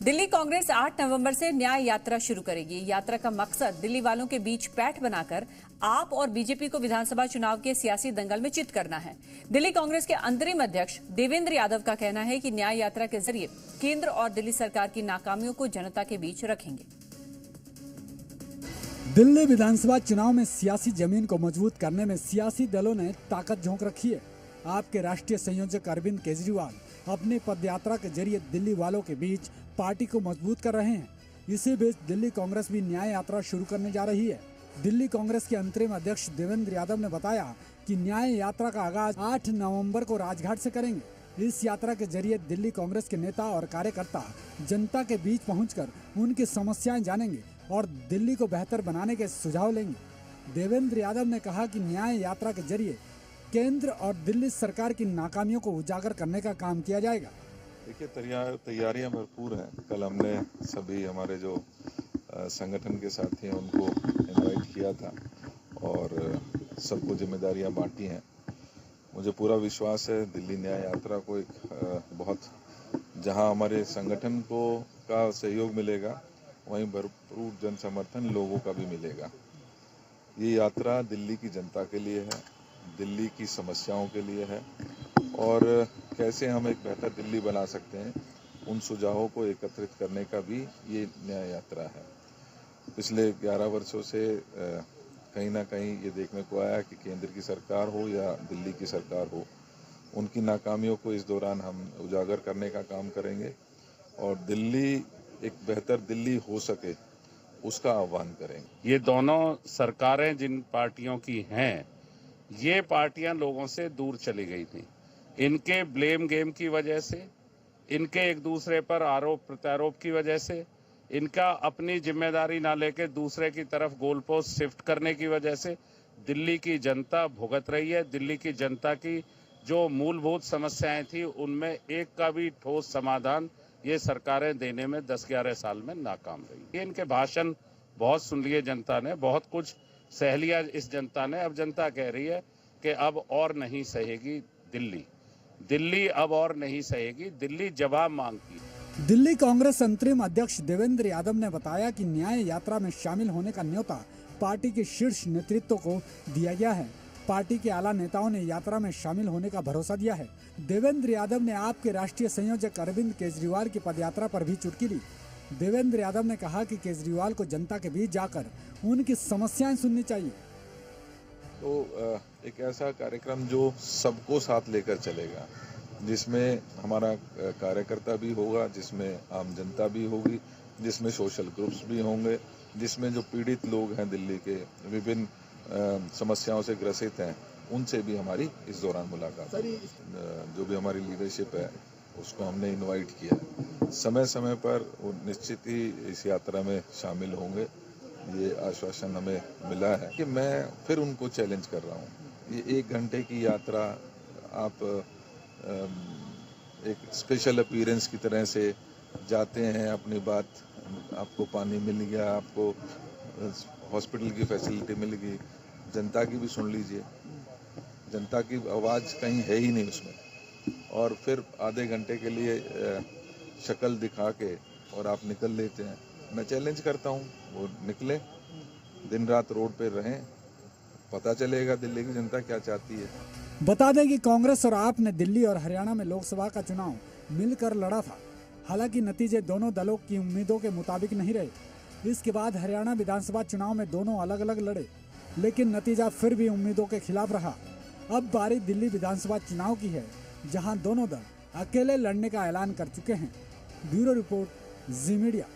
दिल्ली कांग्रेस 8 नवंबर से न्याय यात्रा शुरू करेगी। यात्रा का मकसद दिल्ली वालों के बीच पैठ बनाकर आप और बीजेपी को विधानसभा चुनाव के सियासी दंगल में चित करना है। दिल्ली कांग्रेस के अंतरिम अध्यक्ष देवेंद्र यादव का कहना है कि न्याय यात्रा के जरिए केंद्र और दिल्ली सरकार की नाकामियों को जनता के बीच रखेंगे। दिल्ली विधानसभा चुनाव में सियासी जमीन को मजबूत करने में सियासी दलों ने ताकत झोंक रखी है। आपके राष्ट्रीय संयोजक अरविंद केजरीवाल अपनी पदयात्रा के जरिए दिल्ली वालों के बीच पार्टी को मजबूत कर रहे हैं। इसी बीच दिल्ली कांग्रेस भी न्याय यात्रा शुरू करने जा रही है। दिल्ली कांग्रेस के अंतरिम अध्यक्ष देवेंद्र यादव ने बताया कि न्याय यात्रा का आगाज 8 नवंबर को राजघाट से करेंगे। इस यात्रा के जरिए दिल्ली कांग्रेस के नेता और कार्यकर्ता जनता के बीच पहुंचकर उनकी समस्याएं जानेंगे और दिल्ली को बेहतर बनाने के सुझाव लेंगे। देवेंद्र यादव ने कहा कि न्याय यात्रा के जरिए केंद्र और दिल्ली सरकार की नाकामियों को उजागर करने का काम किया जाएगा। देखिए, तैयारियां भरपूर हैं। कल हमने सभी हमारे जो संगठन के साथी हैं उनको इनवाइट किया था और सबको जिम्मेदारियां बांटी हैं। मुझे पूरा विश्वास है दिल्ली न्याय यात्रा को एक बहुत जहां हमारे संगठन को का सहयोग मिलेगा वहीं भरपूर जन समर्थन लोगों का भी मिलेगा। ये यात्रा दिल्ली की जनता के लिए है, दिल्ली की समस्याओं के लिए है और कैसे हम एक बेहतर दिल्ली बना सकते हैं उन सुझावों को एकत्रित करने का भी ये न्याय यात्रा है। पिछले 11 वर्षों से कहीं ना कहीं ये देखने को आया कि केंद्र की सरकार हो या दिल्ली की सरकार हो, उनकी नाकामियों को इस दौरान हम उजागर करने का काम करेंगे और दिल्ली एक बेहतर दिल्ली हो सके उसका आह्वान करेंगे। ये दोनों सरकारें जिन पार्टियों की हैं, ये पार्टियां लोगों से दूर चली गई थी। इनके ब्लेम गेम की वजह से, इनके एक दूसरे पर आरोप प्रत्यारोप की वजह से, इनका अपनी जिम्मेदारी ना लेके दूसरे की तरफ गोल पोस्ट शिफ्ट करने की वजह से दिल्ली की जनता भुगत रही है। दिल्ली की जनता की जो मूलभूत समस्याएं थी उनमें एक का भी ठोस समाधान ये सरकारें देने में 10-11 साल में नाकाम रही। इनके भाषण बहुत सुन लिए जनता ने, बहुत कुछ सह लिया इस जनता ने। अब जनता कह रही है कि अब और नहीं सहेगी दिल्ली अब और नहीं सहेगी, दिल्ली जवाब मांगती है। दिल्ली कांग्रेस अंतरिम अध्यक्ष देवेंद्र यादव ने बताया कि न्याय यात्रा में शामिल होने का न्योता पार्टी के शीर्ष नेतृत्व को दिया गया है। पार्टी के आला नेताओं ने यात्रा में शामिल होने का भरोसा दिया है। देवेंद्र यादव ने आपके राष्ट्रीय संयोजक अरविंद केजरीवाल की पदयात्रा पर भी चुटकी ली। देवेंद्र यादव ने कहा कि केजरीवाल को जनता के बीच जाकर उनकी समस्याएं सुननी चाहिए। तो एक ऐसा कार्यक्रम जो सबको साथ लेकर चलेगा, जिसमें हमारा कार्यकर्ता भी होगा, जिसमें आम जनता भी होगी, जिसमें सोशल ग्रुप्स भी होंगे, जिसमें जो पीड़ित लोग हैं दिल्ली के विभिन्न समस्याओं से ग्रसित हैं, उनसे भी हमारी इस दौरान मुलाकात होगी। जो भी हमारी लीडरशिप है उसको हमने इनवाइट किया। समय समय पर वो निश्चित ही इस यात्रा में शामिल होंगे। ये आश्वासन हमें मिला है कि मैं फिर उनको चैलेंज कर रहा हूँ। ये 1 घंटे की यात्रा आप एक स्पेशल अपीयरेंस की तरह से जाते हैं, अपनी बात, आपको पानी मिल गया, आपको हॉस्पिटल की फैसिलिटी मिल गई, जनता की भी सुन लीजिए। जनता की आवाज़ कहीं है ही नहीं उसमें, और फिर आधे घंटे के लिए शक्ल दिखा के और आप निकल लेते हैं। मैं चैलेंज करता हूँ वो निकले, दिन रात रोड पे रहें, पता चलेगा दिल्ली की जनता क्या चाहती है। बता दें कि कांग्रेस और आप ने दिल्ली और हरियाणा में लोकसभा का चुनाव मिलकर लड़ा था। हालांकि नतीजे दोनों दलों की उम्मीदों के मुताबिक नहीं रहे। इसके बाद हरियाणा विधानसभा चुनाव में दोनों अलग अलग लड़े, लेकिन नतीजा फिर भी उम्मीदों के खिलाफ रहा। अब बारी दिल्ली विधानसभा चुनाव की है, जहां दोनों दल अकेले लड़ने का ऐलान कर चुके हैं। ब्यूरो रिपोर्ट, जी मीडिया।